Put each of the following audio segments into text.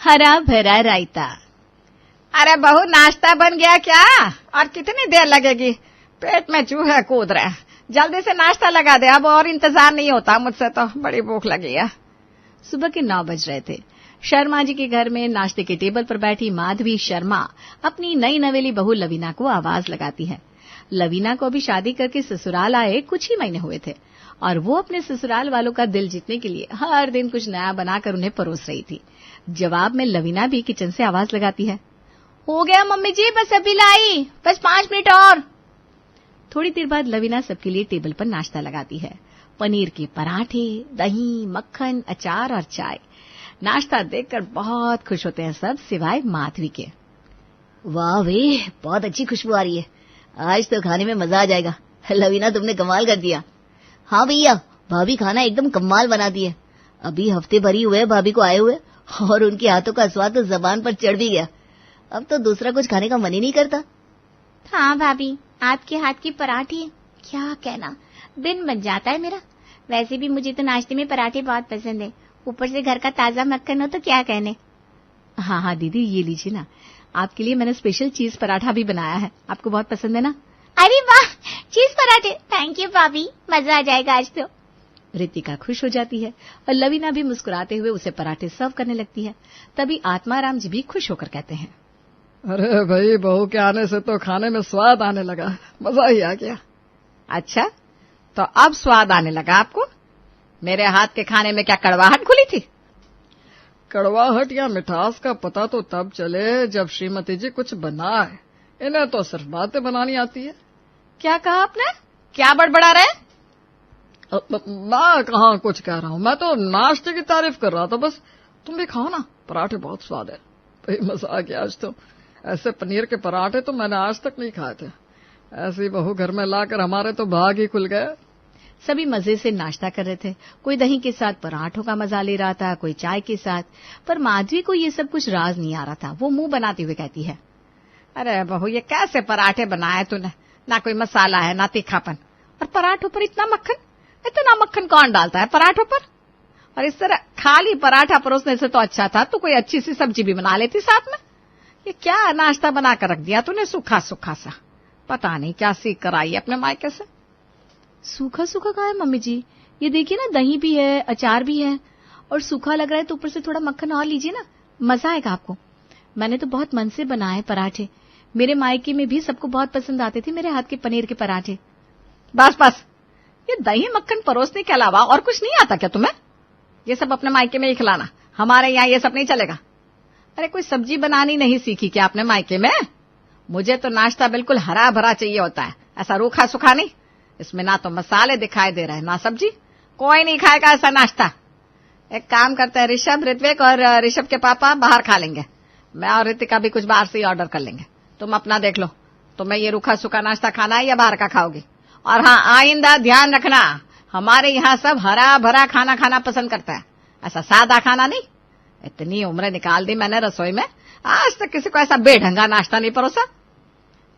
हरा भरा रायता। अरे बहू, नाश्ता बन गया क्या? और कितनी देर लगेगी? पेट में चूहे कूद रहे हैं। जल्दी से नाश्ता लगा दे, अब और इंतजार नहीं होता मुझसे, तो बड़ी भूख लगी है। सुबह के 9 बज रहे थे। शर्मा जी के घर में नाश्ते के टेबल पर बैठी माधवी शर्मा अपनी नई नवेली बहू लवीना को आवाज लगाती है। लवीना को अभी शादी करके ससुराल आए कुछ ही महीने हुए थे और वो अपने ससुराल वालों का दिल जीतने के लिए हर दिन कुछ नया बनाकर उन्हें परोस रही थी। जवाब में लवीना भी किचन से आवाज लगाती है, हो गया मम्मी जी, बस अभी लाई, बस 5 मिनट और। थोड़ी देर बाद लवीना सबके लिए टेबल पर नाश्ता लगाती है। पनीर के पराठे, दही, मक्खन, अचार और चाय। नाश्ता देखकर बहुत खुश होते हैं सब, सिवाय माधवी के। वाह वे, बहुत अच्छी खुशबू आ रही है। आज तो खाने में मजा आ जाएगा। लवीना, तुमने कमाल कर दिया। हाँ भैया, भाभी खाना एकदम कमाल बनाती है। अभी हफ्ते भर ही हुए भाभी को आए हुए और उनके हाथों का स्वाद तो जबान पर चढ़ भी गया। अब तो दूसरा कुछ खाने का मन ही नहीं करता। हाँ भाभी, आपके हाथ की पराठे, क्या कहना, दिन बन जाता है मेरा। वैसे भी मुझे तो नाश्ते में पराठे बहुत पसंद है, ऊपर से घर का ताजा मक्खन हो तो क्या कहने। हाँ हाँ दीदी, ये लीजिए ना, आपके लिए मैंने स्पेशल चीज पराठा भी बनाया है, आपको बहुत पसंद है ना? अरे वाह, चीज पराठे, थैंक यू भाभी, मजा आ जाएगा आज तो। रितिका खुश हो जाती है और लवीना भी मुस्कुराते हुए उसे पराठे सर्व करने लगती है। तभी आत्माराम जी भी खुश होकर कहते हैं, अरे भाई, बहू के आने से तो खाने में स्वाद आने लगा, मजा ही आ गया। अच्छा, तो अब स्वाद आने लगा आपको? मेरे हाथ के खाने में क्या कड़वाहट खुली थी? कड़वाहट या मिठास का पता तो तब चले जब श्रीमती जी कुछ बनाए। इन्हें तो सिर्फ बातें बनानी आती है। क्या कहा आपने? क्या बड़बड़ा रहे? मैं कहाँ कुछ कह रहा हूँ, मैं तो नाश्ते की तारीफ कर रहा था बस। तुम भी खाओ ना, पराठे बहुत स्वाद है। भाई मजा आ गया आज तो। ऐसे पनीर के पराठे तो मैंने आज तक नहीं खाए थे। ऐसी बहू घर में लाकर हमारे तो भाग ही खुल गए। सभी मजे से नाश्ता कर रहे थे। कोई दही के साथ पराठों का मजा ले रहा था, कोई चाय के साथ। पर माधवी को ये सब कुछ राज नहीं आ रहा था। वो मुंह बनाते हुए कहती है, अरे बहू, ये कैसे पराठे बनाए तूने? ना कोई मसाला है, ना तीखापन, और पराठों पर इतना मक्खन। इतना मक्खन कौन डालता है पराठों पर? और इस तरह खाली पराठा परोसने से तो अच्छा था तो कोई अच्छी सी सब्जी भी बना लेती साथ में। ये क्या नाश्ता बनाकर रख दिया तूने, सूखा सूखा सा। पता नहीं क्या सीख कर आई अपने मायके से। सूखा सूखा कहा है मम्मी जी? ये देखिए ना, दही भी है, अचार भी है, और सूखा लग रहा है तो ऊपर से थोड़ा मक्खन और लीजिए ना, मजा आएगा आपको। मैंने तो बहुत मन से बनाए पराठे। मेरे मायके में भी सबको बहुत पसंद आते थे मेरे हाथ के पनीर के पराठे। बस बस, ये दही मक्खन परोसने के अलावा और कुछ नहीं आता क्या तुम्हें? ये सब अपने मायके में ही खिलाना, हमारे यहाँ ये सब नहीं चलेगा। अरे कोई सब्जी बनानी नहीं सीखी क्या अपने मायके में? मुझे तो नाश्ता बिल्कुल हरा भरा चाहिए होता है, ऐसा रूखा सूखा नहीं। इसमें ना तो मसाले दिखाई दे रहे हैं, ना सब्जी। कोई नहीं खाएगा ऐसा नाश्ता। एक काम करते हैं, ऋषभ, ऋत्विक और ऋषभ के पापा बाहर खा लेंगे। मैं और ऋतिका भी कुछ बाहर से ही ऑर्डर कर लेंगे। तुम अपना देख लो, तुम्हें ये रूखा सूखा नाश्ता खाना है या बाहर का खाओगी? और हाँ, आइंदा ध्यान रखना, हमारे यहाँ सब हरा भरा खाना खाना पसंद करता है, ऐसा सादा खाना नहीं। इतनी उम्र निकाल दी मैंने रसोई में, आज तक किसी को ऐसा बेढंगा नाश्ता नहीं परोसा।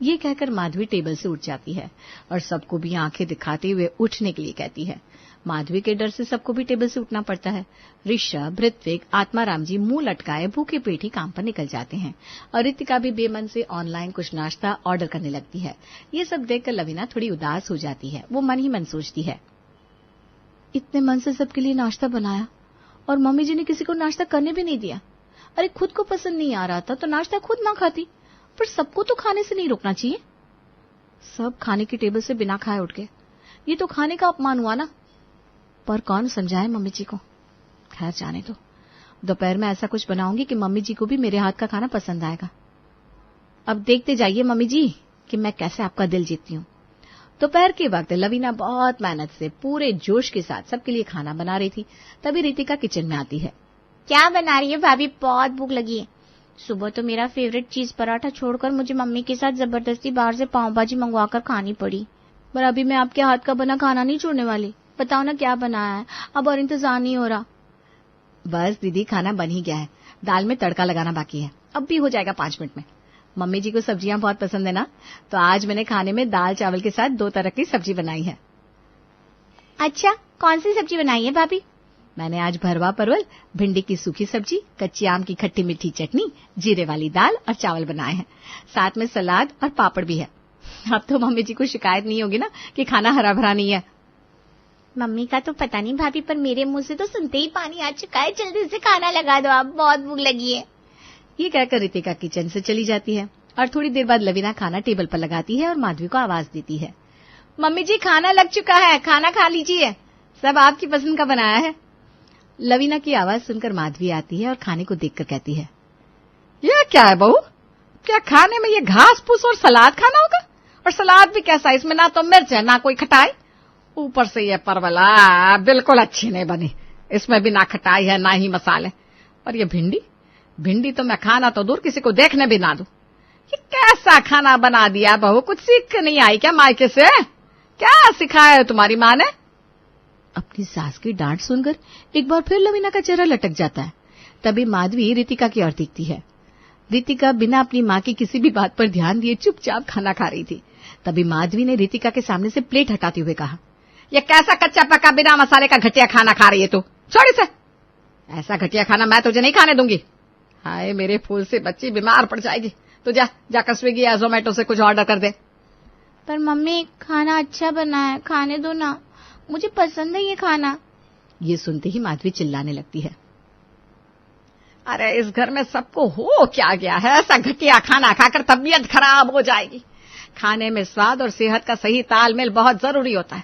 ये कहकर माधवी टेबल से उठ जाती है और सबको भी आंखें दिखाते हुए उठने के लिए कहती है। माधवी के डर से सबको भी टेबल से उठना पड़ता है। ऋषभ, ऋत्विक, आत्माराम जी मुंह लटकाए भूखे पेट ही काम पर निकल जाते हैं और रितिका भी बेमन से ऑनलाइन कुछ नाश्ता ऑर्डर करने लगती है। ये सब देखकर लवीना थोड़ी उदास हो जाती है। वो मन ही मन सोचती है, इतने मन से सबके लिए नाश्ता बनाया और मम्मी जी ने किसी को नाश्ता करने भी नहीं दिया। अरे खुद को पसंद नहीं आ रहा था तो नाश्ता खुद ना खाती, पर सबको तो खाने से नहीं रोकना चाहिए। सब खाने की टेबल से बिना खाए उठ गए, ये तो खाने का अपमान हुआ ना। पर कौन समझाए मम्मी जी को। खैर जाने दो, दोपहर में ऐसा कुछ बनाऊंगी कि मम्मी जी को भी मेरे हाथ का खाना पसंद आएगा। अब देखते जाइए मम्मी जी कि मैं कैसे आपका दिल जीतती हूँ। दोपहर के वक्त लवीना बहुत मेहनत से पूरे जोश के साथ सबके लिए खाना बना रही थी। तभी रितिका किचन में आती है। क्या बना रही है भाभी? बहुत भूख लगी है। सुबह तो मेरा फेवरेट चीज पराठा छोड़कर मुझे मम्मी के साथ जबरदस्ती बाहर से पाव भाजी मंगवाकर खानी पड़ी। पर अभी मैं आपके हाथ का बना खाना नहीं छोड़ने वाली। बताओ ना क्या बनाया है, अब और इंतजार नहीं हो रहा। बस दीदी, खाना बन ही गया है, दाल में तड़का लगाना बाकी है, अब भी हो जाएगा 5 मिनट में। मम्मी जी को सब्जियां बहुत पसंद है ना, तो आज मैंने खाने में दाल चावल के साथ 2 तरह की सब्जी बनाई है। अच्छा, कौन सी सब्जी बनाई है भाभी? मैंने आज भरवा परवल, भिंडी की सूखी सब्जी, कच्ची आम की खट्टी मीठी चटनी, जीरे वाली दाल और चावल बनाए हैं। साथ में सलाद और पापड़ भी है। अब तो मम्मी जी को शिकायत नहीं होगी ना कि खाना हरा भरा नहीं है। मम्मी का तो पता नहीं भाभी, पर मेरे मुंह से तो सुनते ही पानी आ चुका है। जल्दी से खाना लगा दो, आप बहुत भूख लगी है। ये कहकर रितिका किचन से चली जाती है और थोड़ी देर बाद लवीना खाना टेबल पर लगाती है और माधवी को आवाज देती है, मम्मी जी खाना लग चुका है, खाना खा लीजिए, सब आपकी पसंद का बनाया है। लवीना की आवाज सुनकर माधवी आती है और खाने को देखकर कहती है, ये क्या है बहू, क्या खाने में ये घास फूस और सलाद खाना होगा? और सलाद भी कैसा, इसमें ना तो मिर्च है ना कोई खटाई, ऊपर से ये परवला बिल्कुल अच्छी नहीं बनी, इसमें भी ना खटाई है ना ही मसाले। और ये भिंडी तो मैं खाना तो दूर किसी को देखने भी ना दूं। ये कैसा खाना बना दिया बहू, कुछ सीख नहीं आई क्या मायके से? क्या सिखाया है तुम्हारी माँ ने? अपनी सास की डांट सुनकर एक बार फिर लवीना का चेहरा लटक जाता है। तभी माधवी रितिका की ओर देखती है। रितिका बिना अपनी माँ की किसी भी बात पर ध्यान दिए चुपचाप खाना खा रही थी। तभी माधवी ने रितिका के सामने से प्लेट हटाते हुए कहा, ये कैसा कच्चा पक्का बिना मसाले का घटिया खाना खा रही है तू? छोड़ इसे, ऐसा घटिया खाना मैं तुझे नहीं खाने दूंगी। हाय मेरे फूल से बच्ची बीमार पड़ जाएगी। तो जाकर स्विगी या जोमेटो से कुछ ऑर्डर कर दे। पर मम्मी खाना अच्छा बना है, खाने दो ना, मुझे पसंद है ये खाना। ये सुनते ही माधवी चिल्लाने लगती है, अरे इस घर में सबको हो क्या गया है, ऐसा घटिया खाना खाकर तबीयत खराब हो जाएगी। खाने में स्वाद और सेहत का सही तालमेल बहुत जरूरी होता है।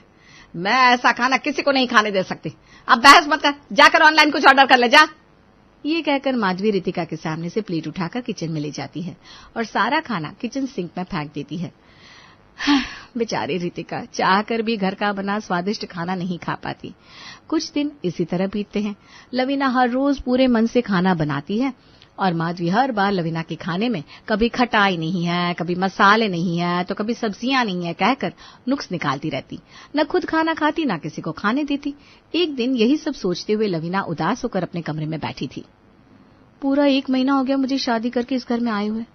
मैं ऐसा खाना किसी को नहीं खाने दे सकती। अब बहस मत कर, जाकर ऑनलाइन कुछ ऑर्डर कर ले जा। ये कहकर माधवी रितिका के सामने से प्लेट उठाकर किचन में ले जाती है और सारा खाना किचन सिंक में फेंक देती है। बेचारी रितिका चाहकर भी घर का बना स्वादिष्ट खाना नहीं खा पाती। कुछ दिन इसी तरह बीतते हैं। लवीना हर रोज पूरे मन से खाना बनाती है और माधवी हर बार लवीना के खाने में कभी खटाई नहीं है, कभी मसाले नहीं है, तो कभी सब्जियां नहीं है कहकर नुक्स निकालती रहती। न खुद खाना खाती न किसी को खाने देती। एक दिन यही सब सोचते हुए लवीना उदास होकर अपने कमरे में बैठी थी। पूरा 1 महीना हो गया मुझे शादी करके इस घर में आए हुए।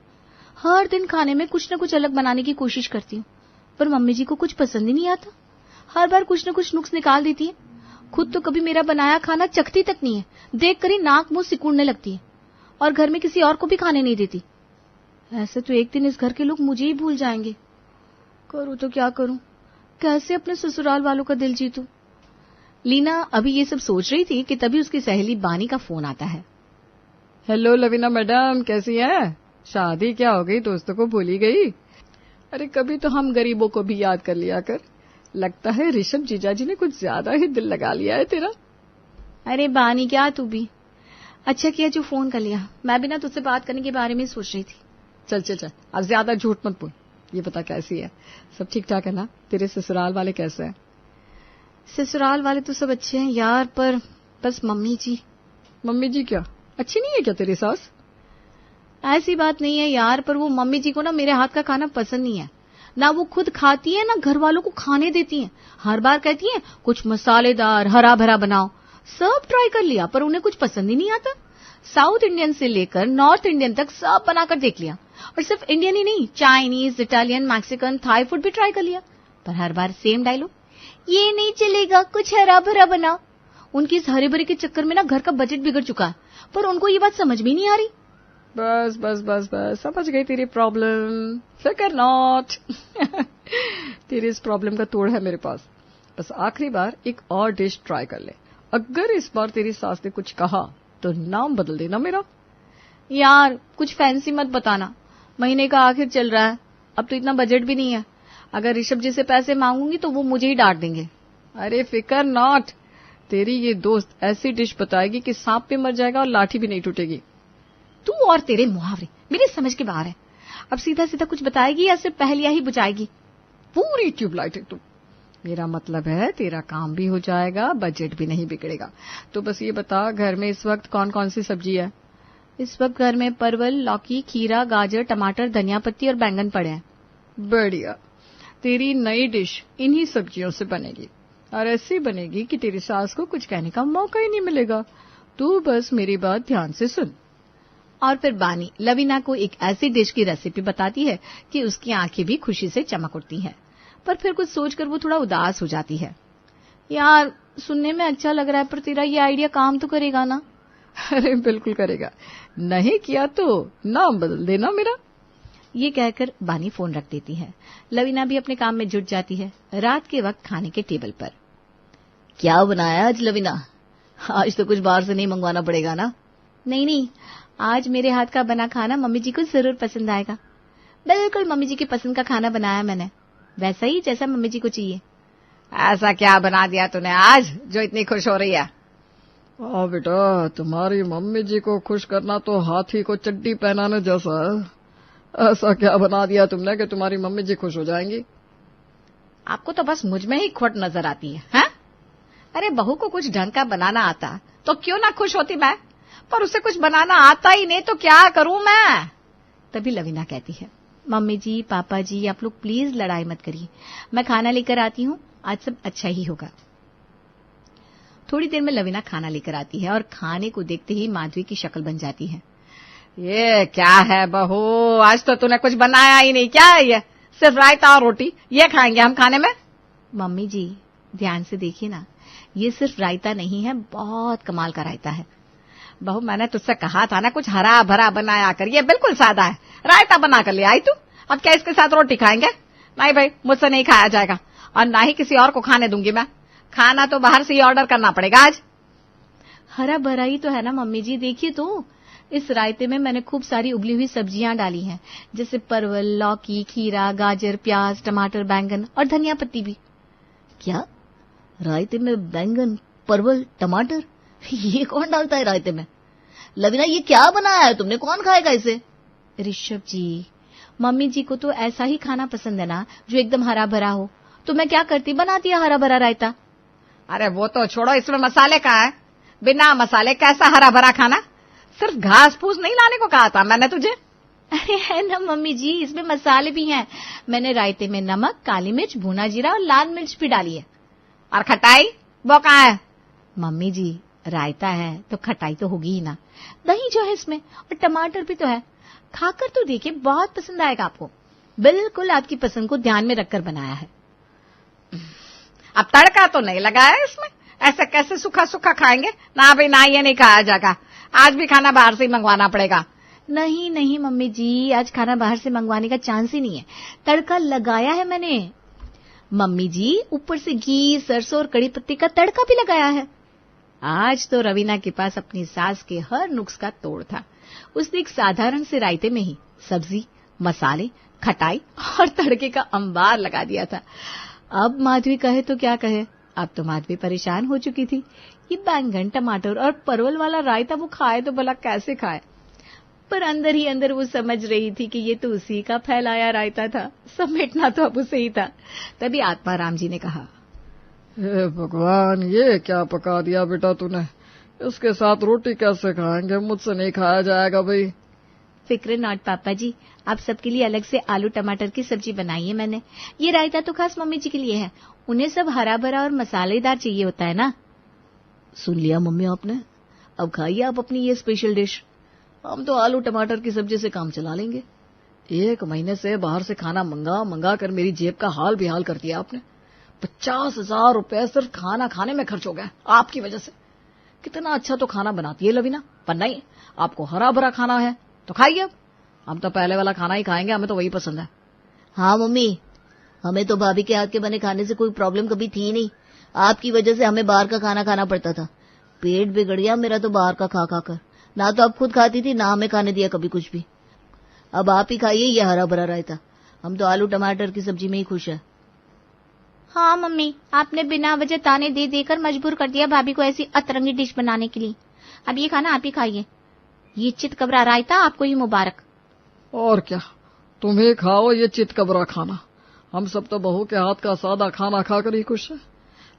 हर दिन खाने में कुछ न कुछ अलग बनाने की कोशिश करती हूँ, पर मम्मी जी को कुछ पसंद ही नहीं आता। हर बार कुछ न कुछ नुक्स निकाल देती है। खुद तो कभी मेरा बनाया खाना चखती तक नहीं है, देख कर ही नाक मुंह सिकुड़ने लगती है और घर में किसी और को भी खाने नहीं देती। ऐसे तो एक दिन इस घर के लोग मुझे ही भूल जाएंगे। करूं तो क्या करूं, कैसे अपने ससुराल वालों का दिल जीतूं। लीना अभी ये सब सोच रही थी कि तभी उसकी सहेली बानी का फोन आता है। हेलो लवीना मैडम, कैसी हैं? शादी क्या हो गई, दोस्तों को भूल ही गई? अरे कभी तो हम गरीबों को भी याद कर लिया कर। लगता है ऋषभ जीजाजी ने कुछ ज्यादा ही दिल लगा लिया है तेरा। अरे बानी क्या तू भी, अच्छा किया जो फोन कर लिया, मैं भी ना तुझसे बात करने के बारे में सोच रही थी। चल अब ज्यादा झूठ मत बोल। ये बता कैसी है, सब ठीक ठाक है ना? तेरे ससुराल वाले कैसे हैं? ससुराल वाले तो सब अच्छे हैं यार, पर बस मम्मी जी क्या अच्छी नहीं है क्या तेरी सास? ऐसी बात नहीं है यार, पर वो मम्मी जी को ना मेरे हाथ का खाना पसंद नहीं है। ना वो खुद खाती है ना घर वालों को खाने देती है। हर बार कहती है कुछ मसालेदार हरा भरा बनाओ। सब ट्राई कर लिया पर उन्हें कुछ पसंद ही नहीं आता। साउथ इंडियन से लेकर नॉर्थ इंडियन तक सब बनाकर देख लिया, और सिर्फ इंडियन ही नहीं, Chinese, Italian, Mexican, Thai food भी ट्राई कर लिया, पर हर बार सेम डायलॉग, ये नहीं चलेगा, कुछ हरा भरा बनाओ। उनकी इस हरे भरे के चक्कर में ना घर का बजट बिगड़ चुका है, पर उनको ये बात समझ भी नहीं आ रही। बस समझ गई तेरी प्रॉब्लम, फिकर नॉट। तेरी इस प्रॉब्लम का तोड़ है मेरे पास। बस आखिरी बार एक और डिश ट्राई कर ले। अगर इस बार तेरी सास ने कुछ कहा तो नाम बदल देना मेरा। यार कुछ फैंसी मत बताना, महीने का आखिर चल रहा है, अब तो इतना बजट भी नहीं है। अगर ऋषभ जी से पैसे मांगूंगी तो वो मुझे ही डांट देंगे। अरे फिकर नॉट, तेरी ये दोस्त ऐसी डिश बताएगी कि सांप भी मर जाएगा और लाठी भी नहीं टूटेगी। तू और तेरे मुहावरे मेरी समझ के बाहर है। अब सीधा सीधा कुछ बताएगी या सिर्फ पहेलियां ही बुझाएगी? पूरी ट्यूबलाइट है तू। मेरा मतलब है तेरा काम भी हो जाएगा, बजट भी नहीं बिगड़ेगा। तो बस ये बता, घर में इस वक्त कौन कौन सी सब्जी है? इस वक्त घर में परवल, लौकी, खीरा, गाजर, टमाटर, धनिया पत्ती और बैंगन पड़े हैं। बढ़िया, तेरी नई डिश इन्हीं सब्जियों से बनेगी, और ऐसी बनेगी कि तेरी सास को कुछ कहने का मौका ही नहीं मिलेगा। तू बस मेरी बात ध्यान से सुन। और फिर बानी लवीना को एक ऐसी डिश की रेसिपी बताती है कि उसकी आंखें भी खुशी से चमक उठती हैं, पर फिर कुछ सोचकर वो थोड़ा उदास हो जाती है। यार सुनने में अच्छा लग रहा है, पर तेरा ये आइडिया काम तो करेगा ना? अरे बिल्कुल करेगा, नहीं किया तो नाम बदल देना मेरा। ये कहकर बानी फोन रख देती है। लवीना भी अपने काम में जुट जाती है। रात के वक्त खाने के टेबल पर। क्या बनाया आज लवीना? आज तो कुछ बाहर से नहीं मंगवाना पड़ेगा ना? नहीं, आज मेरे हाथ का बना खाना मम्मी जी को जरूर पसंद आएगा। बिल्कुल मम्मी जी की पसंद का खाना बनाया मैंने, वैसा ही जैसा मम्मी जी को चाहिए। ऐसा क्या बना दिया तूने आज जो इतनी खुश हो रही है? बेटा, तुम्हारी मम्मी जी को खुश करना तो हाथी को चड्डी पहनाने जैसा है। ऐसा क्या बना दिया तुमने कि तुम्हारी मम्मी जी खुश हो जाएंगी? आपको तो बस मुझ में ही खोट नजर आती है, हैं? अरे बहू को कुछ ढंग का बनाना आता तो क्यों ना खुश होती मैं, पर उसे कुछ बनाना आता ही नहीं तो क्या करूं मैं? तभी लवीना कहती है, मम्मी जी, पापा जी, आप लोग प्लीज लड़ाई मत करिए, मैं खाना लेकर आती हूँ, आज सब अच्छा ही होगा। थोड़ी देर में लवीना खाना लेकर आती है और खाने को देखते ही माधवी की शक्ल बन जाती है। ये क्या है बहू, आज तो तूने कुछ बनाया ही नहीं, क्या है ये? सिर्फ रायता और रोटी, ये खाएंगे हम खाने में? मम्मी जी ध्यान से देखिए ना, ये सिर्फ रायता नहीं है, बहुत कमाल का रायता है। बहू मैंने तुझसे कहा था ना कुछ हरा भरा बनाया कर, ये बिल्कुल सादा है, रायता बना कर ले आई तू। अब क्या इसके साथ रोटी खाएंगे? नहीं भाई, मुझसे नहीं खाया जाएगा और ना ही किसी और को खाने दूंगी मैं। खाना तो बाहर से ही ऑर्डर करना पड़ेगा आज। हरा भरा ही तो है ना मम्मी जी, देखिए तो इस रायते में मैंने खूब सारी उबली हुई सब्जियां डाली हैं, जैसे परवल, लौकी, खीरा, गाजर, प्याज, टमाटर, बैंगन और धनिया पत्ती भी। क्या रायते में बैंगन, परवल, टमाटर? ये कौन डालता है रायते में? लवीना, ये क्या बनाया है तुमने? कौन खाएगा इसे? ऋषभ जी, मम्मी जी को तो ऐसा ही खाना पसंद है ना, जो एकदम हरा भरा हो, तो मैं क्या करती, बनाती है हरा भरा रायता। अरे वो तो छोड़ो, इसमें मसाले कहाँ है? बिना मसाले कैसा हरा भरा खाना? सिर्फ घास फूस नहीं लाने को कहा था मैंने तुझे। अरे है ना मम्मी जी, इसमें मसाले भी हैं। मैंने रायते में नमक, काली मिर्च, भुना जीरा और लाल मिर्च भी डाली है। और खटाई वो कहाँ है? मम्मी जी रायता है तो खटाई तो होगी ही ना। दही जो है इसमें, और टमाटर भी तो है, खाकर तो देखिए, बहुत पसंद आएगा आपको। बिल्कुल आपकी पसंद को ध्यान में रखकर बनाया है। अब तड़का तो नहीं लगाया इसमें, ऐसे कैसे सूखा सूखा खाएंगे? ना भाई ना, ये नहीं खाया जाएगा, आज भी खाना बाहर से ही मंगवाना पड़ेगा। नहीं मम्मी जी, आज खाना बाहर से मंगवाने का चांस ही नहीं है, तड़का लगाया है मैंने। मम्मी जी ऊपर से घी, सरसों और कड़ी पत्ते का तड़का भी लगाया है। आज तो रवीना के पास अपनी सास के हर नुक्स का तोड़ था। उसने एक साधारण से रायते में ही सब्जी, मसाले, खटाई और तड़के का अंबार लगा दिया था। अब माधवी कहे तो क्या कहे, अब तो माधवी परेशान हो चुकी थी। ये बैंगन, टमाटर और परवल वाला रायता वो खाए तो भला कैसे खाए, पर अंदर ही अंदर वो समझ रही थी कि ये तो उसी का फैलाया रायता था, समेटना तो अब उसे ही था। तभी आत्माराम जी ने कहा, हे भगवान, ये क्या पका दिया बेटा तूने, इसके साथ रोटी कैसे खाएंगे? मुझसे नहीं खाया जाएगा भाई। फिक्र नॉट पापा जी, आप सबके लिए अलग से आलू टमाटर की सब्जी बनाई है मैंने। ये रायता तो खास मम्मी जी के लिए है, उन्हें सब हरा भरा और मसालेदार चाहिए होता है ना। सुन लिया मम्मी आपने, अब खाइए आप अपनी ये स्पेशल डिश। हम तो आलू टमाटर की सब्जी से काम चला लेंगे। 1 महीने से बाहर से खाना मंगा कर मेरी जेब का हाल बेहाल कर दिया आपने। 50,000 रुपए सिर्फ खाना खाने में खर्च हो गया आपकी वजह से। कितना अच्छा तो खाना बनाती है लवीना, पर नहीं, आपको हरा भरा खाना है तो खाइए। अब हम तो पहले वाला खाना ही खाएंगे, हमें तो वही पसंद है। हाँ मम्मी, हमें तो भाभी के हाथ के बने खाने से कोई प्रॉब्लम कभी थी नहीं। आपकी वजह से हमें बाहर का खाना खाना पड़ता था। पेट बिगड़ गया मेरा तो बाहर का खा खा कर। ना तो आप खुद खाती थी, ना हमें खाने दिया कभी कुछ भी। अब आप ही खाइए ये हरा भरा रायता, हम तो आलू टमाटर की सब्जी में ही खुश है। हाँ मम्मी, आपने बिना वजह ताने दे देकर मजबूर कर दिया भाभी को ऐसी अतरंगी डिश बनाने के लिए। अब ये खाना आप ही खाइए, ये चितकबरा रायता आपको ही मुबारक। और क्या, तुम्हें खाओ ये चितकबरा खाना, हम सब तो बहू के हाथ का सादा खाना खाकर ही खुश है।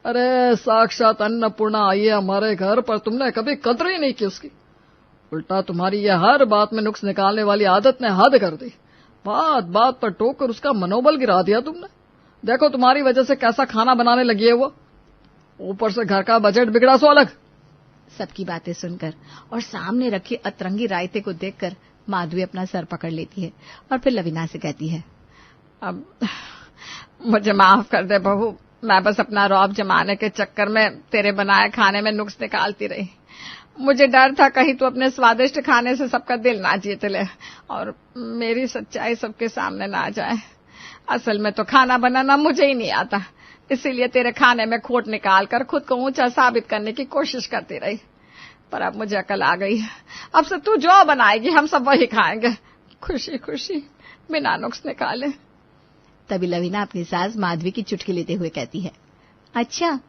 अरे साक्षात अन्नपूर्णा आई है हमारे घर, पर तुमने कभी कदर ही नहीं की उसकी। उल्टा तुम्हारी ये हर बात में नुक्स निकालने वाली आदत ने हद कर दी। बात बात पर टोक कर उसका मनोबल गिरा दिया तुमने। देखो तुम्हारी वजह से कैसा खाना बनाने लगी है वो, ऊपर से घर का बजट बिगड़ा सो अलग। सबकी बातें सुनकर और सामने रखे अतरंगी रायते को देखकर माधवी अपना सर पकड़ लेती है और फिर लवीना से कहती है, अब मुझे माफ कर दे बहू, मैं बस अपना रौब जमाने के चक्कर में तेरे बनाए खाने में नुक्स निकालती रही। मुझे डर था कहीं तू अपने स्वादिष्ट खाने से सबका दिल ना जीत ले और मेरी सच्चाई सबके सामने ना आ जाए। असल में तो खाना बनाना मुझे ही नहीं आता, इसीलिए तेरे खाने में खोट निकाल कर खुद को ऊंचा साबित करने की कोशिश करती रही। पर अब मुझे अकल आ गई, अब से तू जो बनाएगी हम सब वही खाएंगे, खुशी खुशी, बिना नुक्स निकाले। तभी लवीना अपनी सास माधवी की चुटकी लेते हुए कहती है, अच्छा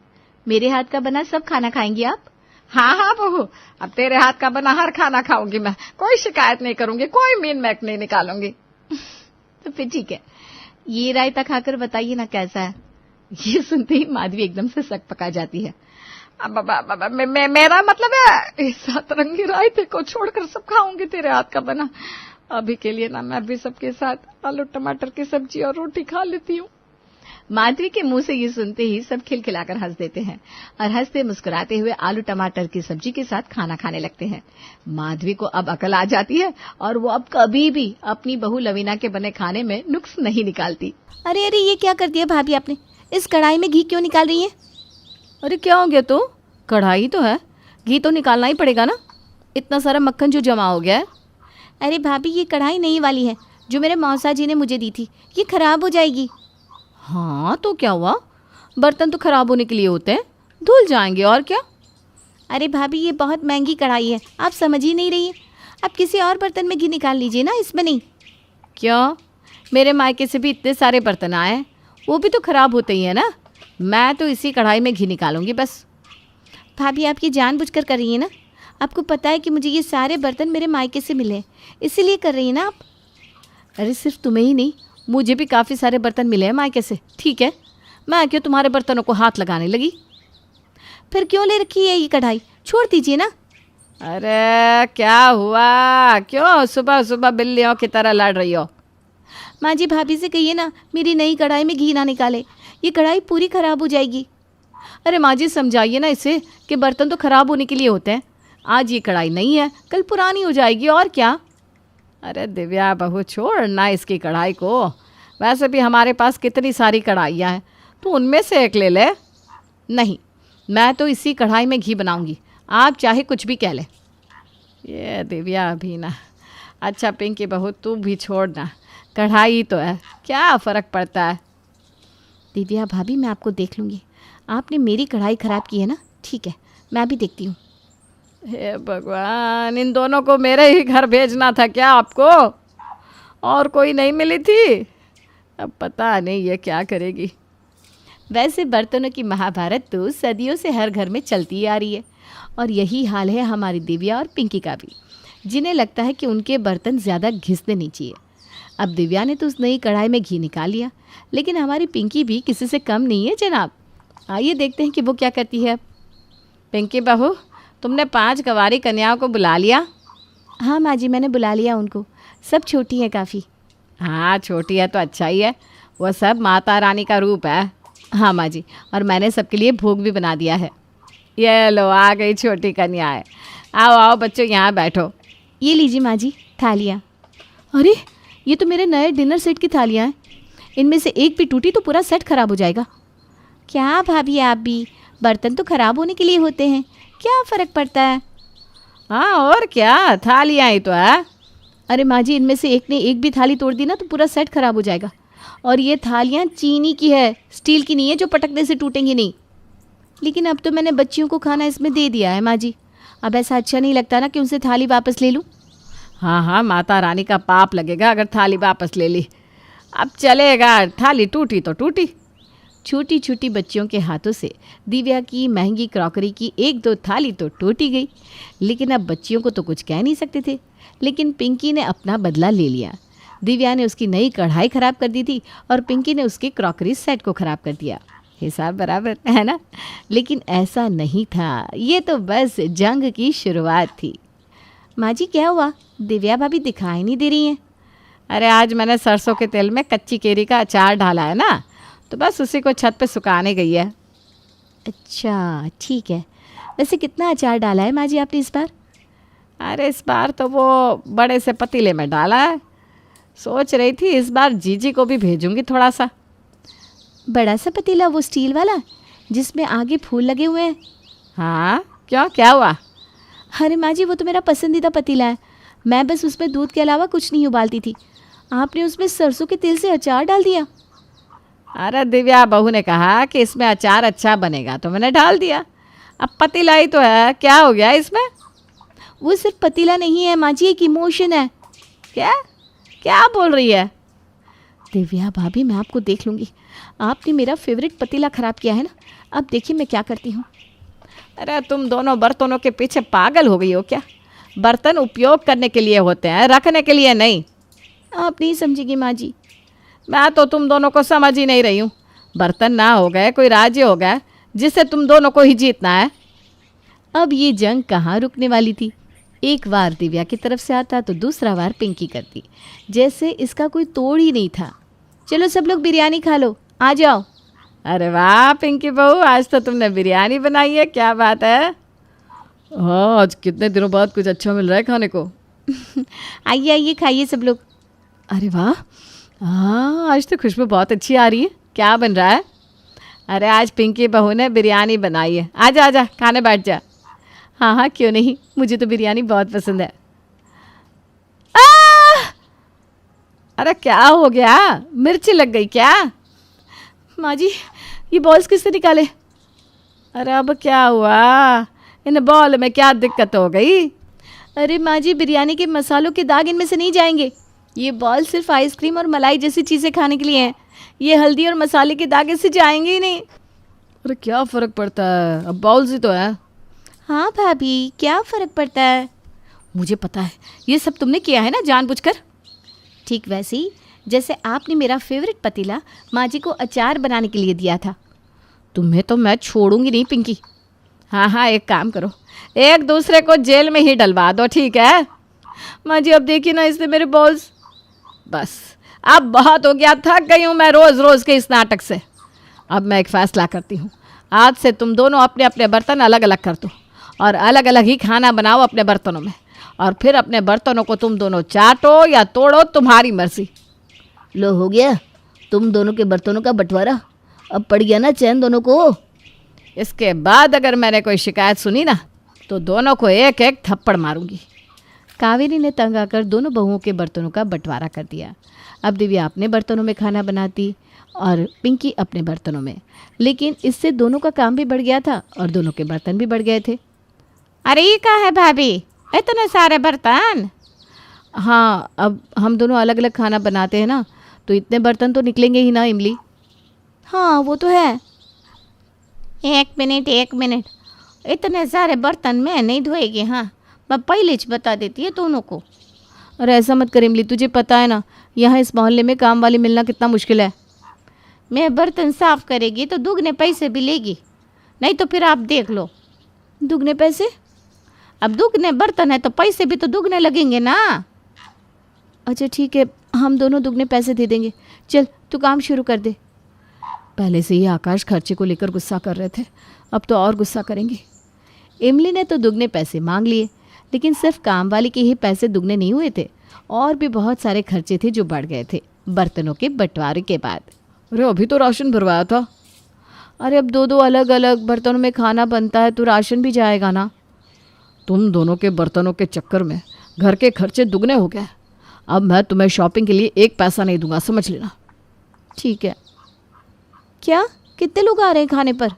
मेरे हाथ का बना सब खाना खाएंगी आप? हाँ हाँ बहू, अब तेरे हाथ का बना हर खाना खाऊंगी मैं, कोई शिकायत नहीं करूंगी, कोई मीन मैक नहीं निकालूंगी। तो फिर ठीक है, ये रायता खाकर बताइए ना कैसा है। ये सुनते ही माधवी एकदम से सक पका जाती है। मेरा मतलब है इस सतरंगी रायते को छोड़कर सब खाऊंगी तेरे हाथ का बना। अभी के लिए ना मैं भी सबके साथ आलू टमाटर की सब्जी और रोटी खा लेती हूँ। माधवी के मुंह से ये सुनते ही सब खिलखिलाकर हंस देते हैं और हंसते मुस्कुराते हुए आलू टमाटर की सब्जी के साथ खाना खाने लगते हैं। माधवी को अब अकल आ जाती है और वो अब कभी भी अपनी बहू लवीना के बने खाने में नुक्स नहीं निकालती। अरे अरे, ये क्या कर दिया भाभी आपने? इस कढ़ाई में घी क्यों निकाल रही है? अरे क्या हो गया? तो कढ़ाई तो है, घी तो निकालना ही पड़ेगा ना, इतना सारा मक्खन जो जमा हो गया है। अरे भाभी, ये कढ़ाई नई वाली है जो मेरे मौसा जी ने मुझे दी थी, ये खराब हो जाएगी। हाँ तो क्या हुआ, बर्तन तो खराब होने के लिए होते हैं, धुल जाएंगे और क्या। अरे भाभी, ये बहुत महंगी कढ़ाई है, आप समझ ही नहीं रही है। आप किसी और बर्तन में घी निकाल लीजिए ना, इसमें नहीं। क्या? मेरे मायके से भी इतने सारे बर्तन आए, वो भी तो खराब होते ही है ना। मैं तो इसी कढ़ाई में घी निकालूंगी बस। भाभी, आप ये जानबूझकर कर रही है ना? आपको पता है कि मुझे ये सारे बर्तन मेरे मायके से मिले, इसीलिए कर रही है ना आप? अरे सिर्फ तुम्हें ही नहीं, मुझे भी काफ़ी सारे बर्तन मिले हैं मायके से। ठीक है, मैं क्यों तुम्हारे बर्तनों को हाथ लगाने लगी। फिर क्यों ले रखी है ये कढ़ाई? छोड़ दीजिए ना। अरे क्या हुआ, क्यों सुबह सुबह बिल्लियों की तरह लड़ रही हो? माँ जी, भाभी से कहिए ना मेरी नई कढ़ाई में घी ना निकाले, ये कढ़ाई पूरी खराब हो जाएगी। अरे माँ जी समझाइए ना इसे कि बर्तन तो खराब होने के लिए होते हैं। आज ये कढ़ाई नहीं है, कल पुरानी हो जाएगी और क्या। अरे दिव्या बहू, छोड़ ना इसकी कढ़ाई को, वैसे भी हमारे पास कितनी सारी कढ़ाइयाँ हैं, तो उनमें से एक ले ले। नहीं, मैं तो इसी कढ़ाई में घी बनाऊंगी, आप चाहे कुछ भी कह ले। ये दिव्या भी ना। अच्छा पिंकी बहू, तू भी छोड़ ना, कढ़ाई तो है, क्या फ़र्क पड़ता है। दिव्या भाभी, मैं आपको देख लूँगी, आपने मेरी कढ़ाई ख़राब की है ना, ठीक है, मैं भी देखती हूँ। हे भगवान, इन दोनों को मेरे ही घर भेजना था क्या आपको? और कोई नहीं मिली थी? अब पता नहीं ये क्या करेगी। वैसे बर्तनों की महाभारत तो सदियों से हर घर में चलती आ रही है और यही हाल है हमारी दिव्या और पिंकी का भी, जिन्हें लगता है कि उनके बर्तन ज़्यादा घिसने नहीं चाहिए। अब दिव्या ने तो उस नई कढ़ाई में घी निकाल लिया, लेकिन हमारी पिंकी भी किसी से कम नहीं है जनाब। आइए देखते हैं कि वो क्या करती है। पिंकी बहू, तुमने 5 गंवारी कन्याओं को बुला लिया? हाँ माँ जी, मैंने बुला लिया उनको, सब छोटी है काफ़ी। हाँ छोटी है तो अच्छा ही है, वो सब माता रानी का रूप है। हाँ माँ जी, और मैंने सबके लिए भोग भी बना दिया है। ये लो आ गई छोटी कन्याएं। आओ आओ बच्चों, यहाँ बैठो। ये लीजिए माँ जी थालियाँ। अरे ये तो मेरे नए डिनर सेट की थालियाँ हैं, इनमें से एक भी टूटी तो पूरा सेट खराब हो जाएगा। क्या भाभी, आप भी, बर्तन तो खराब होने के लिए होते हैं, क्या फ़र्क पड़ता है। हाँ और क्या, थालियाँ ही तो है। अरे माँ जी, इनमें से एक ने एक भी थाली तोड़ दी ना तो पूरा सेट खराब हो जाएगा। और ये थालियाँ चीनी की है, स्टील की नहीं है जो पटकने से टूटेंगी नहीं। लेकिन अब तो मैंने बच्चियों को खाना इसमें दे दिया है माँ जी, अब ऐसा अच्छा नहीं लगता ना कि उनसे थाली वापस ले लूँ। हाँ हाँ, माता रानी का पाप लगेगा अगर थाली वापस ले ली। अब चलेगा, थाली टूटी तो टूटी। छोटी छोटी बच्चियों के हाथों से दिव्या की महंगी क्रॉकरी की 1-2 थाली तो टूटी गई, लेकिन अब बच्चियों को तो कुछ कह नहीं सकते थे। लेकिन पिंकी ने अपना बदला ले लिया। दिव्या ने उसकी नई कढ़ाई खराब कर दी थी और पिंकी ने उसके क्रॉकरी सेट को खराब कर दिया। हिसाब बराबर है ना? लेकिन ऐसा नहीं था, ये तो बस जंग की शुरुआत थी। माँ जी क्या हुआ, दिव्या भाभी दिखाई नहीं दे रही हैं? अरे आज मैंने सरसों के तेल में कच्ची केरी का अचार डाला है ना, तो बस उसी को छत पे सुखाने गई है। अच्छा ठीक है, वैसे कितना अचार डाला है माँ जी आपने इस बार? अरे इस बार तो वो बड़े से पतीले में डाला है, सोच रही थी इस बार जीजी को भी भेजूंगी थोड़ा सा। बड़ा सा पतीला, वो स्टील वाला जिसमें आगे फूल लगे हुए हैं। हाँ क्यों, क्या हुआ? अरे माँ जी, वो तो मेरा पसंदीदा पतीला है। मैं बस उसमें दूध के अलावा कुछ नहीं उबालती थी। आपने उसमें सरसों के तेल से अचार डाल दिया। अरे दिव्या, बहू ने कहा कि इसमें अचार अच्छा बनेगा तो मैंने डाल दिया। अब पतीला ही तो है, क्या हो गया इसमें? वो सिर्फ पतीला नहीं है माँ जी, एक इमोशन है। क्या क्या बोल रही है? दिव्या भाभी, मैं आपको देख लूँगी। आपने मेरा फेवरेट पतीला ख़राब किया है ना, अब देखिए मैं क्या करती हूँ। अरे तुम दोनों बर्तनों के पीछे पागल हो गई हो क्या? बर्तन उपयोग करने के लिए होते हैं, रखने के लिए नहीं। आप नहीं समझेगी माँ जी। मैं तो तुम दोनों को समझ ही नहीं रही हूँ। बर्तन ना हो गए, कोई राज्य हो गया जिससे तुम दोनों को ही जीतना है। अब ये जंग कहाँ रुकने वाली थी। एक वार दिव्या की तरफ से आता तो दूसरा वार पिंकी करती, जैसे इसका कोई तोड़ ही नहीं था। चलो सब लोग बिरयानी खा लो, आ जाओ। अरे वाह पिंकी बहू, आज तो तुमने बिरयानी बनाई है, क्या बात है। हाँ, आज कितने दिनों बाद कुछ अच्छा मिल रहा है खाने को। आइए आइए, खाइए सब लोग। अरे वाह, हाँ आज तो खुशबू बहुत अच्छी आ रही है। क्या बन रहा है? अरे आज पिंकी बहू ने बिरयानी बनाई है। आजा आजा, खाने बैठ जा। हाँ हाँ क्यों नहीं, मुझे तो बिरयानी बहुत पसंद है। अरे क्या हो गया, मिर्ची लग गई क्या? माँ जी, ये बॉल्स किससे निकाले? अरे अब क्या हुआ, इन बॉल में क्या दिक्कत हो गई? अरे माँ जी, बिरयानी के मसालों के दाग इनमें से नहीं जाएंगे। ये बॉल सिर्फ आइसक्रीम और मलाई जैसी चीज़ें खाने के लिए हैं। ये हल्दी और मसाले के दाग इससे जाएंगे ही नहीं। अरे क्या फ़र्क पड़ता है, अब बॉल्स ही तो है। हाँ भाभी, क्या फ़र्क पड़ता है? मुझे पता है, ये सब तुमने किया है ना जानबूझकर। ठीक वैसे ही जैसे आपने मेरा फेवरेट पतीला माँ जी को अचार बनाने के लिए दिया था। तुम्हें तो मैं छोड़ूंगी नहीं पिंकी। हाँ हाँ, एक काम करो, एक दूसरे को जेल में ही डलवा दो, ठीक है? माँ जी अब देखिए ना, इसने मेरे बॉल्स। बस अब बहुत हो गया, थक गई हूँ मैं रोज़ रोज़ के इस नाटक से। अब मैं एक फ़ैसला करती हूँ, आज से तुम दोनों अपने अपने बर्तन अलग अलग कर दो और अलग अलग ही खाना बनाओ अपने बर्तनों में, और फिर अपने बर्तनों को तुम दोनों चाटो या तोड़ो, तुम्हारी मर्जी। लो हो गया तुम दोनों के बर्तनों का बंटवारा, अब पड़ गया ना चैन दोनों को। इसके बाद अगर मैंने कोई शिकायत सुनी ना तो दोनों को एक एक थप्पड़ मारूंगी। कावेरी ने तंग आकर दोनों बहुओं के बर्तनों का बंटवारा कर दिया। अब दिव्या अपने बर्तनों में खाना बनाती और पिंकी अपने बर्तनों में, लेकिन इससे दोनों का काम भी बढ़ गया था और दोनों के बर्तन भी बढ़ गए थे। अरे ये क्या है भाभी, इतने सारे बर्तन? हाँ, अब हम दोनों अलग अलग खाना बनाते हैं ना, तो इतने बर्तन तो निकलेंगे ही ना इमली। हाँ वो तो है। एक मिनट, इतने सारे बर्तन मैं नहीं धोएगी। हाँ, मैं पहले ही बता देती है दोनों को। अरे ऐसा मत कर इमली, तुझे पता है ना यहाँ इस मोहल्ले में काम वाली मिलना कितना मुश्किल है। मैं बर्तन साफ करेगी तो दुगने पैसे भी लेगी, नहीं तो फिर आप देख लो। दुगने पैसे? अब दुगने बर्तन है तो पैसे भी तो दुगने लगेंगे ना। अच्छा ठीक है, हम दोनों दुगने पैसे दे देंगे। चल तू काम शुरू कर दे। पहले से ही आकाश खर्चे को लेकर गुस्सा कर रहे थे, अब तो और गुस्सा करेंगे। इमली ने तो दुगने पैसे मांग लिए, लेकिन सिर्फ काम वाली के ही पैसे दुगने नहीं हुए थे, और भी बहुत सारे खर्चे थे जो बढ़ गए थे बर्तनों के बंटवारे के बाद। अरे अभी तो राशन भरवाया था। अरे अब दो दो अलग अलग बर्तनों में खाना बनता है तो राशन भी जाएगा ना। तुम दोनों के बर्तनों के चक्कर में घर के खर्चे दुगने हो गए। अब मैं तुम्हें शॉपिंग के लिए एक पैसा नहीं दूंगा, समझ लेना। ठीक है। क्या, कितने लोग आ रहे हैं खाने पर?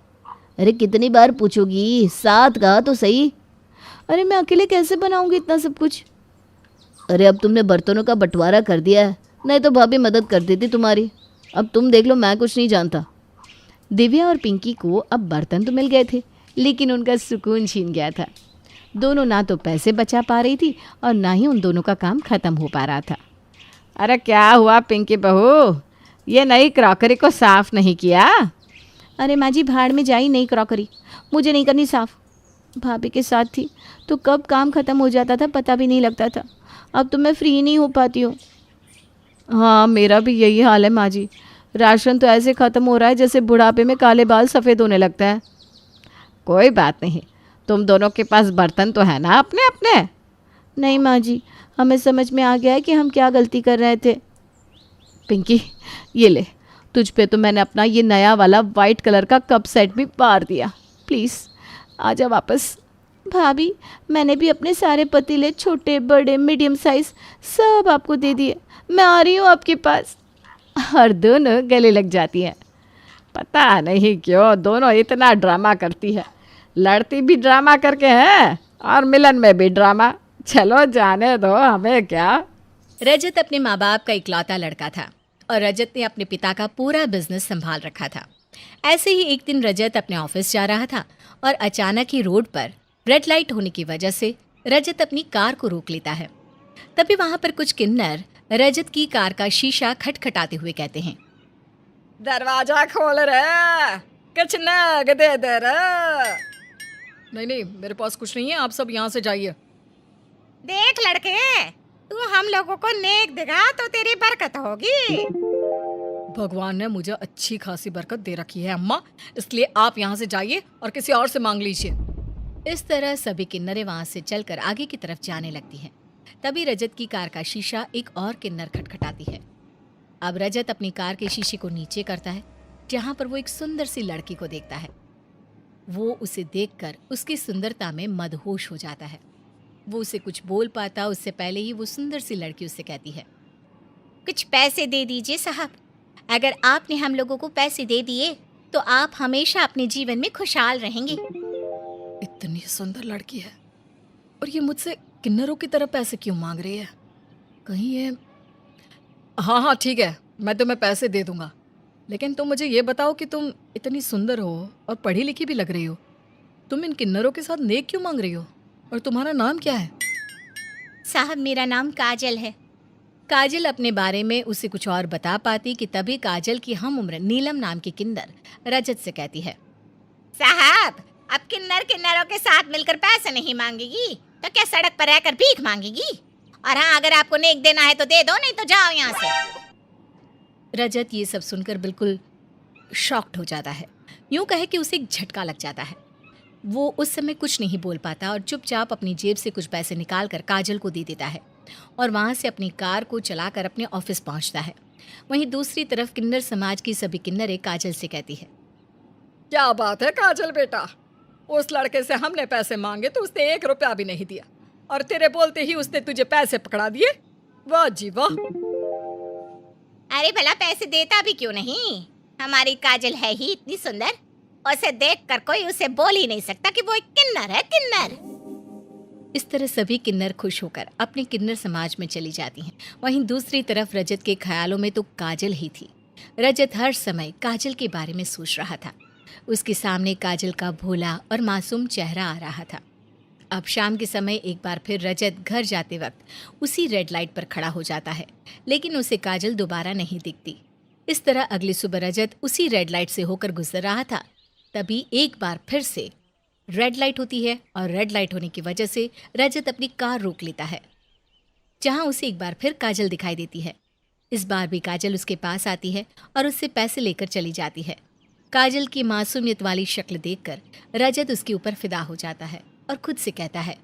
अरे कितनी बार पूछोगी, 7 कहा तो सही। अरे मैं अकेले कैसे बनाऊंगी इतना सब कुछ? अरे अब तुमने बर्तनों का बंटवारा कर दिया है, नहीं तो भाभी मदद कर देती तुम्हारी। अब तुम देख लो, मैं कुछ नहीं जानता। दिव्या और पिंकी को अब बर्तन तो मिल गए थे, लेकिन उनका सुकून छीन गया था। दोनों ना तो पैसे बचा पा रही थी और ना ही उन दोनों का काम खत्म हो पा रहा था। अरे क्या हुआ पिंकी बहू, ये नई क्रॉकरी को साफ नहीं किया? अरे माँ जी, भाड़ में जाई नई क्रॉकरी, मुझे नहीं करनी साफ। भाभी के साथ थी तो कब काम खत्म हो जाता था पता भी नहीं लगता था। अब तो मैं फ्री नहीं हो पाती हूँ। हाँ, मेरा भी यही हाल है माँ जी। राशन तो ऐसे ख़त्म हो रहा है जैसे बुढ़ापे में काले बाल सफ़ेद होने लगता है। कोई बात नहीं, तुम दोनों के पास बर्तन तो है ना अपने अपने। नहीं माँ जी, हमें समझ में आ गया है कि हम क्या गलती कर रहे थे। पिंकी ये ले, तुझ पे तो मैंने अपना ये नया वाला वाइट कलर का कप सेट भी पार दिया। प्लीज़ आ जा वापस। भाभी, मैंने भी अपने सारे पतीले, छोटे बड़े मीडियम साइज, सब आपको दे दिए। मैं आ रही हूँ आपके पास। और दोनों गले लग जाती हैं। पता नहीं क्यों दोनों इतना ड्रामा करती है। लड़ती भी ड्रामा करके है और मिलन में भी ड्रामा। चलो जाने दो, हमें क्या। रजत अपने माँ बाप का इकलौता लड़का था और रजत ने अपने पिता का पूरा बिजनेस संभाल रखा था। ऐसे ही एक दिन रजत अपने ऑफिस जा रहा था और अचानक ही रोड पर रेड लाइट होने की वजह से रजत अपनी कार को रोक लेता है। तभी वहां पर कुछ किन्नर रजत की कार का शीशा खटखटाते हुए कहते हैं, दरवाजा खोल रे, कुछ नग दे दे रे। नहीं, मेरे पास कुछ नहीं है, आप सब यहाँ से जाइए। देख लड़के, तू हम लोगों को नेक दिखा तो तेरी बरकत होगी। भगवान ने मुझे अच्छी खासी बरकत दे रखी है अम्मा, इसलिए आप यहाँ से जाइए और किसी और से मांग लीजिए। इस तरह सभी किन्नरें वहां से चलकर आगे की तरफ जाने लगती हैं। तभी रजत की कार का शीशा एक और किन्नर खटखटाती है। अब रजत अपनी कार के शीशे को नीचे करता है, जहां पर वो एक सुंदर सी लड़की को देखता है। वो उसे देखकर उसकी सुंदरता में मदहोश हो जाता है। वो उसे कुछ बोल पाता उससे पहले ही वो सुंदर सी लड़की उससे कहती है, कुछ पैसे दे दीजिए साहब। अगर आपने हम लोगों को पैसे दे दिए तो आप हमेशा अपने जीवन में खुशहाल रहेंगे। इतनी सुंदर लड़की है और ये मुझसे किन्नरों की तरह पैसे क्यों मांग रही है? कहीं ये... हाँ ठीक है, मैं तुम्हें पैसे दे दूंगा, लेकिन तुम मुझे ये बताओ कि तुम इतनी सुंदर हो और पढ़ी लिखी भी लग रही हो, तुम इन किन्नरों के साथ नेक क्यों मांग रही हो? और तुम्हारा नाम क्या है? साहब, मेरा नाम काजल है। काजल अपने बारे में उसे कुछ और बता पाती कि तभी काजल की हम उम्र नीलम नाम की किन्नर रजत से कहती है, साहब, अब किन्नर किन्नरों के साथ मिलकर पैसे नहीं मांगेगी तो क्या सड़क पर रहकर भीख मांगेगी? और हाँ, अगर आपको नेक देना है तो दे दो, नहीं तो जाओ यहाँ से। रजत ये सब सुनकर बिल्कुल शॉक्ड हो जाता है। यूं कहे कि उसे एक झटका लग जाता है। वो उस समय कुछ नहीं बोल पाता और चुपचाप अपनी जेब से कुछ पैसे निकालकर काजल को दे देता है और वहां से अपनी कार को चलाकर अपने ऑफिस पहुंचता है। वहीं दूसरी तरफ किन्नर समाज की सभी किन्नरें काजल से कहती है, क्या बात है काजल बेटा, उस लड़के से हमने पैसे मांगे तो उसने 1 रुपया भी नहीं दिया और तेरे बोलते ही उसने तुझे पैसे पकड़ा दिए। वाह जी वाह। अरे भला पैसे देता भी क्यों नहीं? हमारी काजल है ही इतनी सुंदर, उसे देखकर कोई उसे बोल ही नहीं सकता कि वो एक किन्नर है, किन्नर। इस तरह सभी किन्नर खुश होकर अपने किन्नर समाज में चली जाती हैं। वहीं दूसरी तरफ रजत के ख्यालों में तो काजल ही थी। रजत हर समय काजल के बारे में सोच रहा था। उसके सामने काजल का भोला और मासूम चेहरा आ रहा था। अब शाम के समय एक बार फिर रजत घर जाते वक्त उसी रेड लाइट पर खड़ा हो जाता है, लेकिन उसे काजल दोबारा नहीं दिखती। इस तरह अगली सुबह रजत उसी रेड लाइट से होकर गुजर रहा था। तभी एक बार फिर से रेड लाइट होती है और रेड लाइट होने की वजह से रजत अपनी कार रोक लेता है, जहां उसे एक बार फिर काजल दिखाई देती है। इस बार भी काजल उसके पास आती है और उससे पैसे लेकर चली जाती है। काजल की मासूमियत वाली शक्ल देखकर रजत उसके ऊपर फिदा हो जाता है और खुद से कहता है,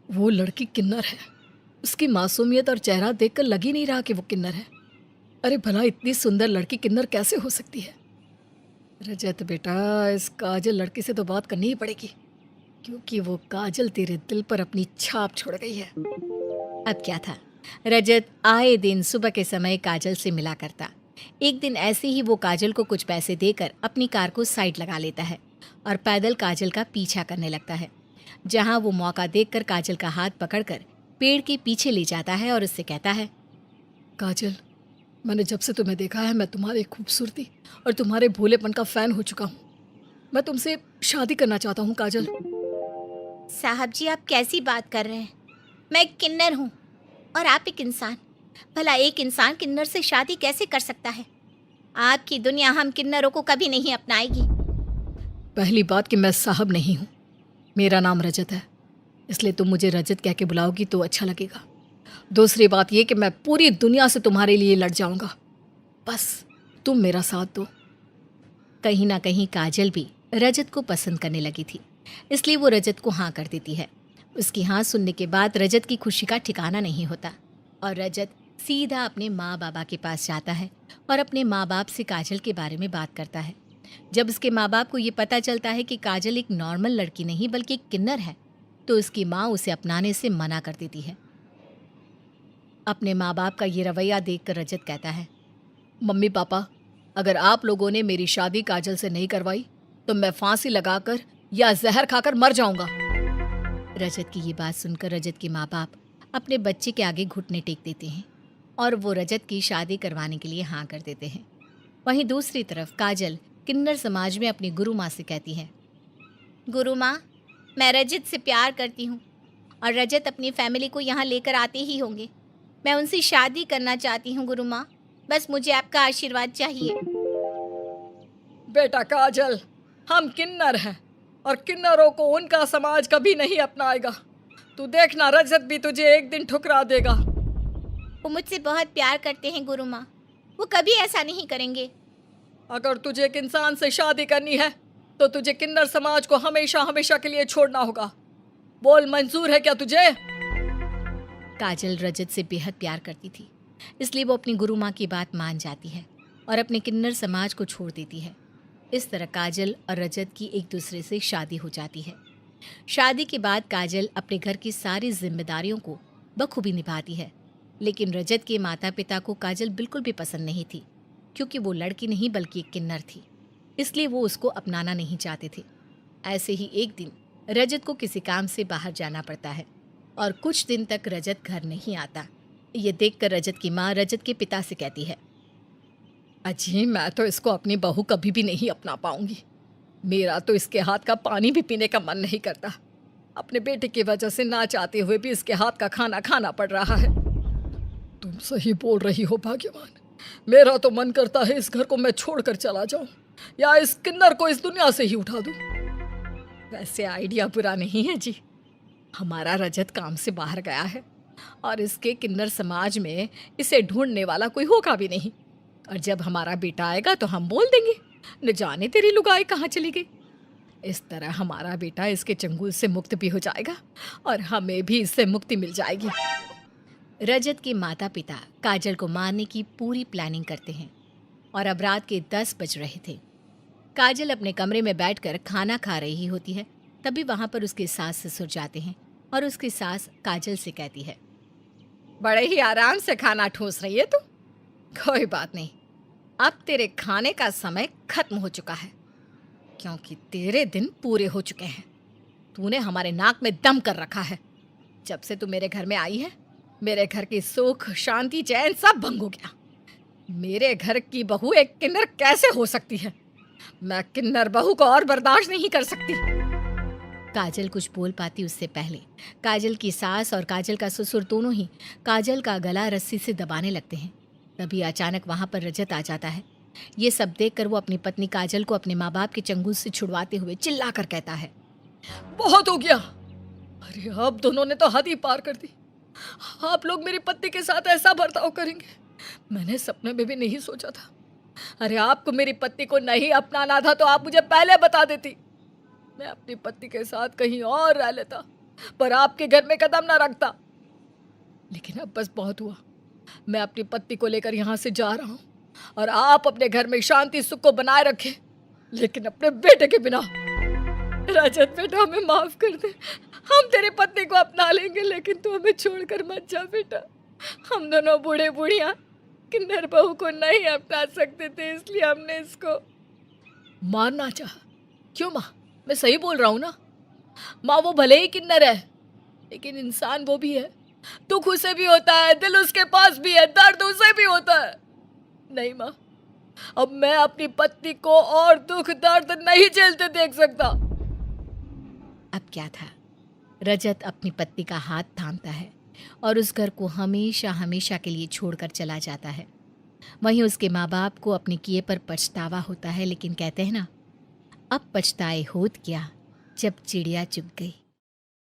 वो लड़की किन्नर है, उसकी मासूमियत और चेहरा देखकर लग ही नहीं रहा कि वो किन्नर है। अरे भला इतनी सुंदर लड़की किन्नर कैसे हो सकती है? रजत बेटा, इस काजल लड़की से तो बात करनी ही पड़ेगी, क्योंकि वो काजल तेरे दिल पर अपनी छाप छोड़ गई है। अब क्या था, रजत आए दिन सुबह के समय काजल से मिला करता। एक दिन ऐसे ही वो काजल को कुछ पैसे देकर अपनी कार को साइड लगा लेता है और पैदल काजल का पीछा करने लगता है, जहां वो मौका देखकर काजल का हाथ पकड़कर पेड़ के पीछे ले जाता है और उससे कहता है, काजल, मैंने जब से तुम्हें देखा है मैं तुम्हारी खूबसूरती और तुम्हारे भोलेपन का फैन हो चुका हूँ। मैं तुमसे शादी करना चाहता हूँ काजल। साहब जी, आप कैसी बात कर रहे हैं? मैं एक किन्नर हूँ और आप एक इंसान। भला एक इंसान किन्नर से शादी कैसे कर सकता है? आपकी दुनिया हम किन्नरों को कभी नहीं अपनाएगी। पहली बात कि मैं साहब नहीं हूँ, मेरा नाम रजत है, इसलिए तुम मुझे रजत कह के बुलाओगी तो अच्छा लगेगा। दूसरी बात ये कि मैं पूरी दुनिया से तुम्हारे लिए लड़ जाऊंगा, बस तुम मेरा साथ दो। कहीं ना कहीं काजल भी रजत को पसंद करने लगी थी, इसलिए वो रजत को हाँ कर देती है। उसकी हाँ सुनने के बाद रजत की खुशी का ठिकाना नहीं होता और रजत सीधा अपने माँ बाबा के पास जाता है और अपने माँ बाप से काजल के बारे में बात करता है। जब उसके माँ बाप को ये पता चलता है कि काजल एक नॉर्मल लड़की नहीं बल्कि एक किन्नर है, तो उसकी माँ उसे अपनाने से मना कर देती है। अपने माँ बाप का ये रवैया देखकर रजत कहता है, मम्मी पापा, अगर आप लोगों ने मेरी शादी काजल से नहीं करवाई तो मैं फांसी लगाकर या जहर खाकर मर जाऊंगा। रजत की ये बात सुनकर रजत के माँ बाप अपने बच्चे के आगे घुटने टेक देते हैं और वो रजत की शादी करवाने के लिए हाँ कर देते हैं। वहीं दूसरी तरफ काजल किन्नर समाज में अपनी गुरु माँ से कहती है, गुरु माँ, मैं रजत से प्यार करती हूँ और रजत अपनी फैमिली को यहाँ लेकर आते ही होंगे। मैं उनसे शादी करना चाहती हूँ गुरु माँ, बस मुझे आपका आशीर्वाद चाहिए। बेटा काजल, हम किन्नर हैं और किन्नरों को उनका समाज कभी नहीं अपनाएगा। तू देखना, रजत भी तुझे एक दिन ठुकरा देगा। वो मुझसे बहुत प्यार करते हैं गुरु माँ, वो कभी ऐसा नहीं करेंगे। अगर तुझे एक इंसान से शादी करनी है तो तुझे किन्नर समाज को हमेशा हमेशा के लिए छोड़ना होगा। बोल, मंजूर है क्या तुझे? काजल रजत से बेहद प्यार करती थी, इसलिए वो अपनी गुरु माँ की बात मान जाती है और अपने किन्नर समाज को छोड़ देती है। इस तरह काजल और रजत की एक दूसरे से शादी हो जाती है। शादी के बाद काजल अपने घर की सारी जिम्मेदारियों को बखूबी निभाती है, लेकिन रजत के माता पिता को काजल बिल्कुल भी पसंद नहीं थी, क्योंकि वो लड़की नहीं बल्कि एक किन्नर थी, इसलिए वो उसको अपनाना नहीं चाहते थे। ऐसे ही एक दिन रजत को किसी काम से बाहर जाना पड़ता है और कुछ दिन तक रजत घर नहीं आता। ये देखकर रजत की माँ रजत के पिता से कहती है, अजी, मैं तो इसको अपनी बहू कभी भी नहीं अपना पाऊंगी। मेरा तो इसके हाथ का पानी भी पीने का मन नहीं करता। अपने बेटे की वजह से ना चाहते हुए भी इसके हाथ का खाना खाना पड़ रहा है। तुम सही बोल रही हो भाग्यवान। मेरा तो मन करता है इस घर को मैं छोड़कर चला जाऊं या इस किन्नर को इस दुनिया से ही उठा दूं। वैसे आइडिया बुरा नहीं है जी। हमारा रजत काम से बाहर गया है और इसके किन्नर समाज में इसे ढूंढने वाला कोई होगा भी नहीं, और जब हमारा बेटा आएगा तो हम बोल देंगे, न जाने तेरी लुगाई कहाँ चली गई। इस तरह हमारा बेटा इसके चंगुल से मुक्त भी हो जाएगा और हमें भी इससे मुक्ति मिल जाएगी। रजत के माता पिता काजल को मारने की पूरी प्लानिंग करते हैं और अब रात के 10 बज रहे थे। काजल अपने कमरे में बैठकर खाना खा रही होती है, तभी वहां पर उसके सास ससुर जाते हैं और उसकी सास काजल से कहती है, बड़े ही आराम से खाना ठूस रही है तू। कोई बात नहीं, अब तेरे खाने का समय खत्म हो चुका है, क्योंकि तेरे दिन पूरे हो चुके हैं। तूने हमारे नाक में दम कर रखा है। जब से तू मेरे घर में आई है, मेरे घर की सुख शांति चैन सब भंग हो गया। मेरे घर की बहू एक किन्नर कैसे हो सकती है? मैं किन्नर बहू को और बर्दाश्त नहीं कर सकती। काजल कुछ बोल पाती उससे पहले काजल की सास और काजल का ससुर दोनों ही काजल का गला रस्सी से दबाने लगते हैं। तभी अचानक वहां पर रजत आ जाता है। ये सब देखकर वो अपनी पत्नी काजल को अपने माँ बाप के चंगुल से छुड़वाते हुए चिल्लाकर कहता है, बहुत हो गया। अरे अब दोनों ने तो हद ही पार कर दी। आप लोग मेरी पत्नी के साथ ऐसा बर्ताव करेंगे, मैंने सपने में भी नहीं सोचा था। अरे आपको मेरी पत्नी को नहीं अपनाना था तो आप मुझे पहले बता देती। मैं अपनी पत्नी के साथ कहीं और रह लेता, पर आपके घर में कदम ना रखता। लेकिन अब बस बहुत हुआ। मैं अपनी पत्नी को लेकर यहाँ से जा रहा हूँ और आप अपने घर में शांति सुख को बनाए रखें, लेकिन अपने बेटे के बिना। रजत बेटा, हमें माफ कर दे। हम तेरी पत्नी को अपना लेंगे, लेकिन तू हमें छोड़कर मत जा बेटा। हम दोनों बूढ़े बूढ़िया किन्नर बहू को नहीं अपना सकते थे, इसलिए हमने इसको मारना चाहा। क्यों माँ, मैं सही बोल रहा हूँ ना? माँ, वो भले ही किन्नर है, लेकिन इंसान वो भी है। दुख उसे भी होता है, दिल उसके पास भी है, दर्द उसे भी होता है। नहीं माँ, अब मैं अपनी पत्नी को और दुख दर्द नहीं झेलते देख सकता। अब क्या था, रजत अपनी पत्नी का हाथ थामता है और उस घर को हमेशा हमेशा के लिए छोड़कर चला जाता है। वहीं उसके माँ बाप को अपने किए पर पछतावा होता है, लेकिन कहते हैं ना, अब पछताए होत क्या जब चिड़िया चुग गई।